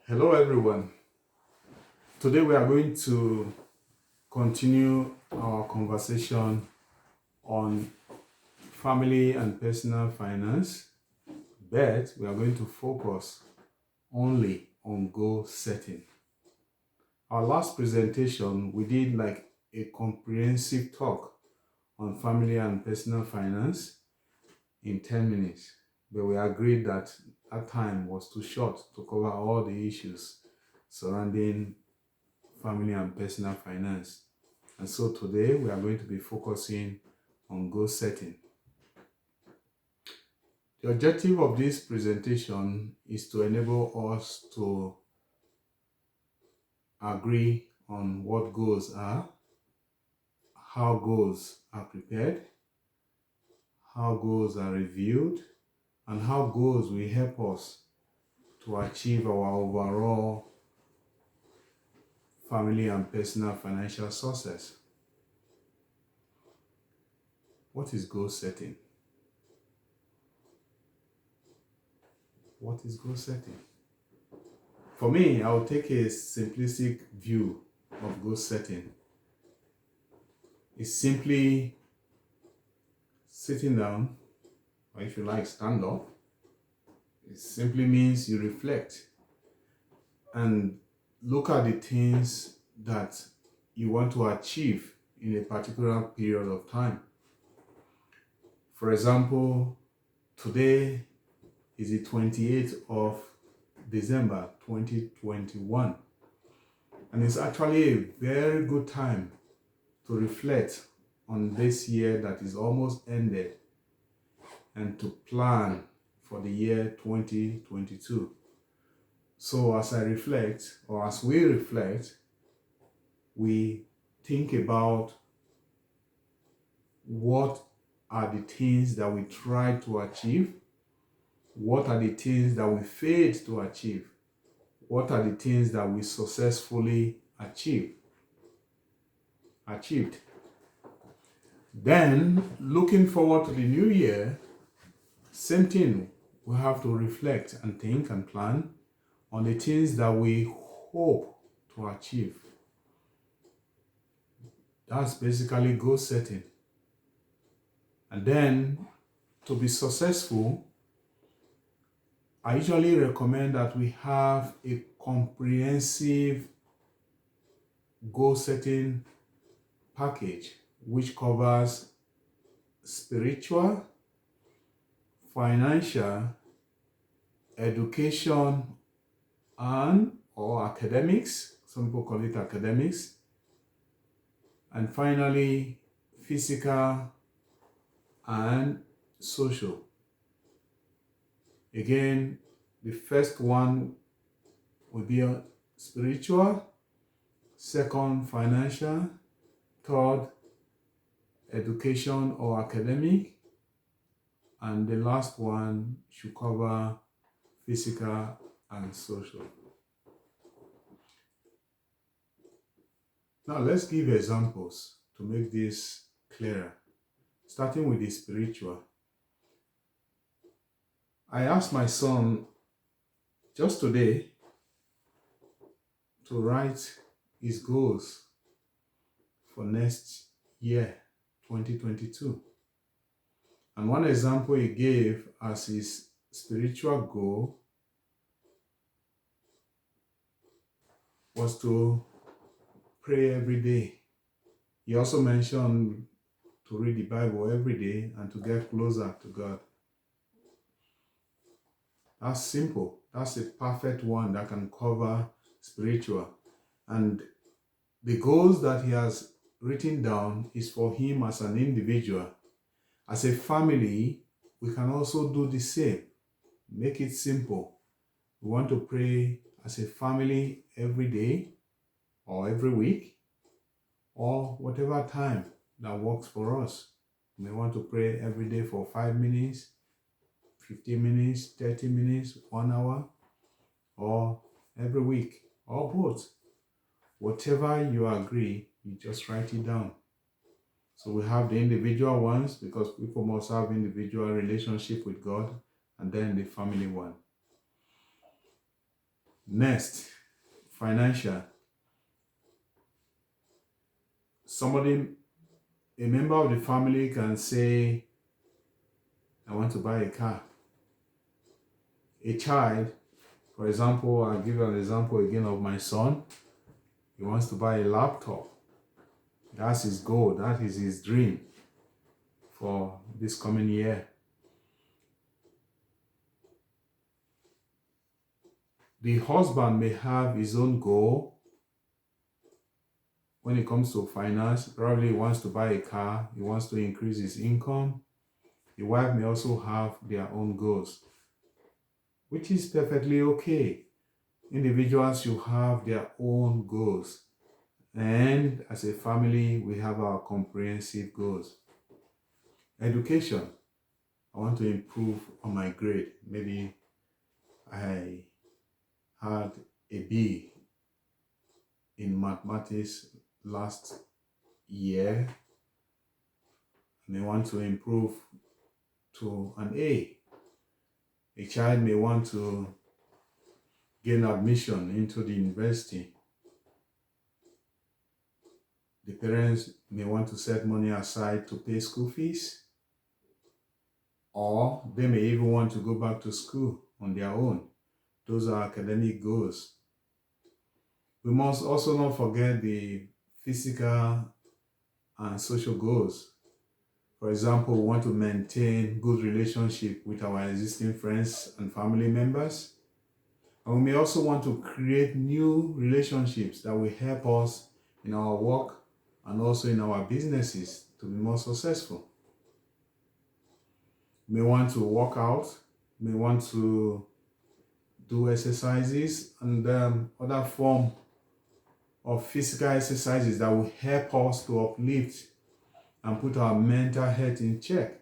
Hello, everyone. Today we are going to continue our conversation on family and personal finance, but we are going to focus only on goal setting. Our last presentation, we did like a comprehensive talk on family and personal finance in 10 minutes, but we agreed that that time was too short to cover all the issues surrounding family and personal finance. And so today we are going to be focusing on goal setting. The objective of this presentation is to enable us to agree on what goals are, how goals are prepared, how goals are reviewed, and how goals will help us to achieve our overall family and personal financial success. What is goal setting? What is goal setting? For me, I'll take a simplistic view of goal setting. It's simply sitting down, or if you like, stand up. It simply means you reflect and look at the things that you want to achieve in a particular period of time. For example, today is the 28th of December 2021, and it's actually a very good time to reflect on this year that is almost ended and to plan for the year 2022. So as I reflect, or as we reflect, we think about what are the things that we tried to achieve, what are the things that we failed to achieve, what are the things that we successfully achieved. Then, looking forward to the new year, same thing, we have to reflect and think and plan on the things that we hope to achieve. That's basically goal setting. And then, to be successful, I usually recommend that we have a comprehensive goal setting package which covers spiritual, financial, education, and or academics. Some people call it academics. And finally, physical and social. Again, the first one will be spiritual, second, financial, third, education or academic, and the last one should cover physical and social. Now let's give examples to make this clearer. Starting with the spiritual. I asked my son just today to write his goals for next year, 2022. And one example he gave as his spiritual goal was to pray every day. He also mentioned to read the Bible every day and to get closer to God. That's simple. That's a perfect one that can cover spiritual. And the goals that he has written down is for him as an individual. As a family, we can also do the same. Make it simple. We want to pray as a family every day or every week or whatever time that works for us. We may want to pray every day for 5 minutes, 15 minutes, 30 minutes, 1 hour, or every week, or both. Whatever you agree, you just write it down. So we have the individual ones because people must have individual relationship with God, and then the family one. Next, financial. Somebody, a member of the family can say, I want to buy a car. A child, for example, I'll give you an example again of my son. He wants to buy a laptop. That's his goal, that is his dream for this coming year. The husband may have his own goal when it comes to finance. Probably he wants to buy a car, he wants to increase his income. The wife may also have their own goals, which is perfectly okay. Individuals should have their own goals. And as a family, we have our comprehensive goals. Education. I want to improve on my grade. Maybe I had a B in mathematics last year. I may want to improve to an A. A child may want to gain admission into the university. The parents may want to set money aside to pay school fees, or they may even want to go back to school on their own. Those are academic goals. We must also not forget the physical and social goals. For example, we want to maintain good relationship with our existing friends and family members. And we may also want to create new relationships that will help us in our work and also in our businesses to be more successful. We may want to work out, we may want to do exercises and other form of physical exercises that will help us to uplift and put our mental health in check.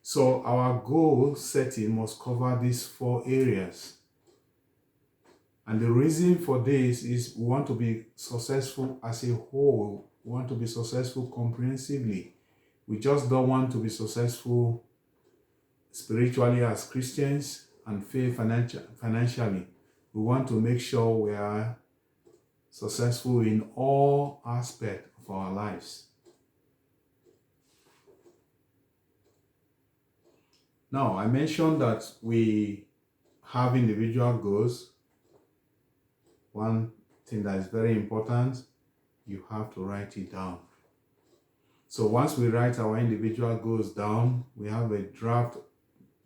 So our goal setting must cover these 4 areas. And the reason for this is we want to be successful as a whole. We want to be successful comprehensively. We just don't want to be successful spiritually as Christians and fail financially. We want to make sure we are successful in all aspects of our lives. Now, I mentioned that we have individual goals. One thing that is very important, you have to write it down. So once we write our individual goals down, we have a draft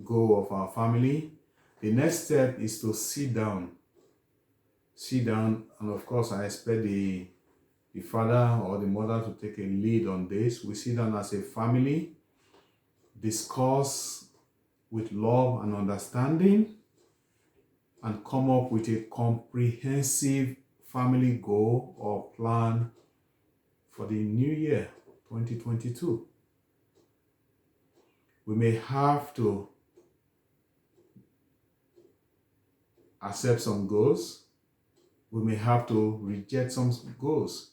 goal of our family. The next step is to sit down. Sit down, and of course, I expect the father or the mother to take a lead on this. We sit down as a family, discuss with love and understanding, and come up with a comprehensive family goal or plan for the new year, 2022. We may have to accept some goals. We may have to reject some goals.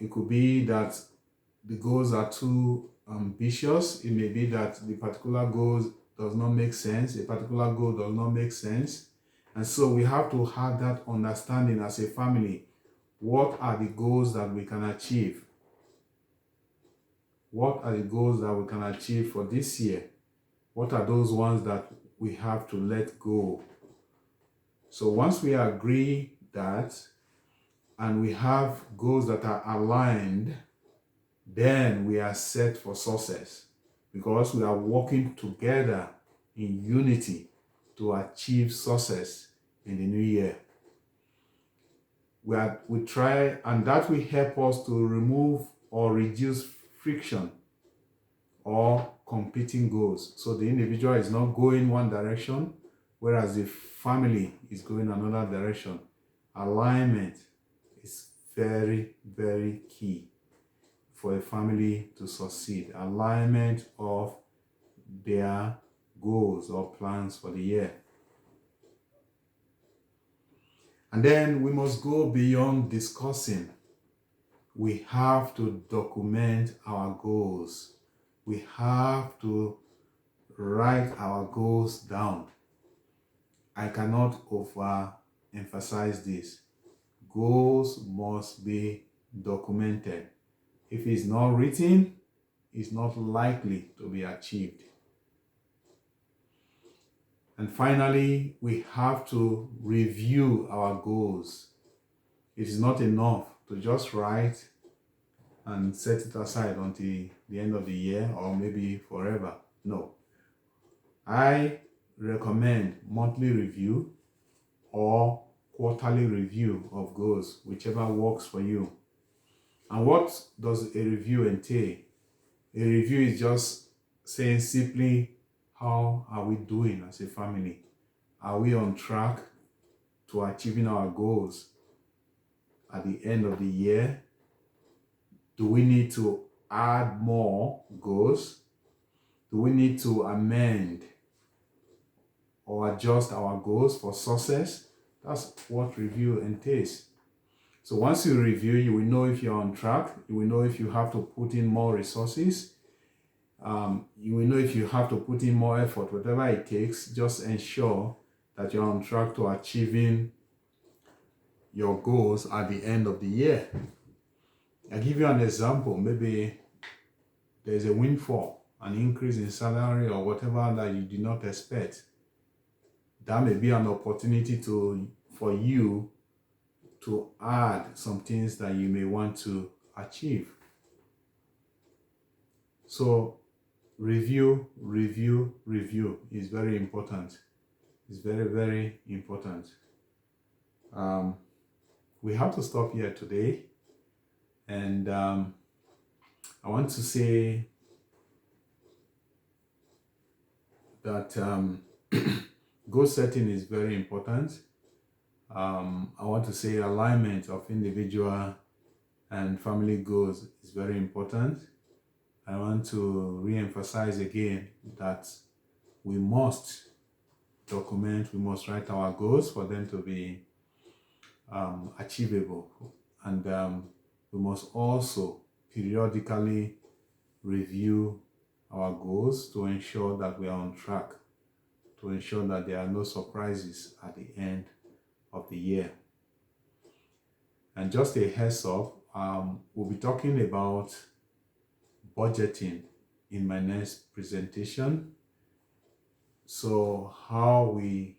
It could be that the goals are too ambitious. It may be that the particular goal does not make sense. A particular goal does not make sense. And so we have to have that understanding as a family. What are the goals that we can achieve? What are the goals that we can achieve for this year? What are those ones that we have to let go? So once we agree that, and we have goals that are aligned, then we are set for success, because we are working together in unity to achieve success in the new year. We try, and that will help us to remove or reduce friction or competing goals. So the individual is not going one direction, whereas the family is going another direction. Alignment is very, very key for a family to succeed. Alignment of their goals or plans for the year. And then we must go beyond discussing. We have to document our goals. We have to write our goals down. I cannot overemphasize this. Goals must be documented. If it's not written, it's not likely to be achieved. And finally, we have to review our goals. It is not enough to just write and set it aside until the end of the year or maybe forever. No. I recommend monthly review or quarterly review of goals, whichever works for you. And what does a review entail? A review is just saying simply, how are we doing as a family? Are we on track to achieving our goals at the end of the year? Do we need to add more goals? Do we need to amend or adjust our goals for success? That's what review entails. So once you review, you will know if you're on track. You will know if you have to put in more resources. You will know if you have to put in more effort, whatever it takes. Just ensure that you're on track to achieving your goals at the end of the year. I'll give you an example. Maybe there's a windfall, an increase in salary or whatever that you did not expect. That may be an opportunity for you to add some things that you may want to achieve. So review is very important. It's very, very important. We have to stop here today. And I want to say that goal setting is very important. I want to say alignment of individual and family goals is very important. I want to re-emphasize again that we must document, we must write our goals for them to be achievable. And we must also periodically review our goals to ensure that we are on track, to ensure that there are no surprises at the end of the year. And just a heads up, we'll be talking about budgeting in my next presentation. So how we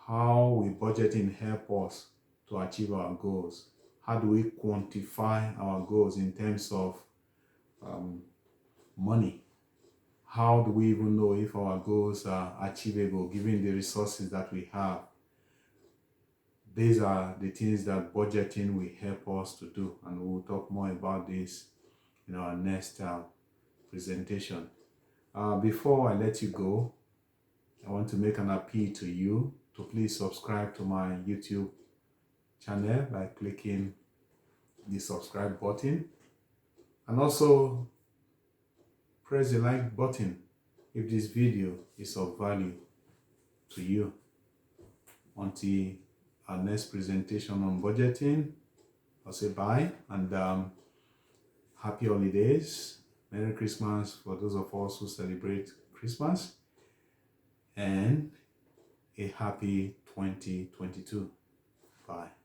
budgeting help us to achieve our goals? How do we quantify our goals in terms of money? How do we even know if our goals are achievable given the resources that we have? These are the things that budgeting will help us to do, and we'll talk more about this in our next presentation. Before I let you go, I want to make an appeal to you to please subscribe to my YouTube channel by clicking the subscribe button, and also press the like button if this video is of value to you. Until our next presentation on budgeting, I'll say bye and happy holidays, Merry Christmas for those of us who celebrate Christmas, and a happy 2022. Bye.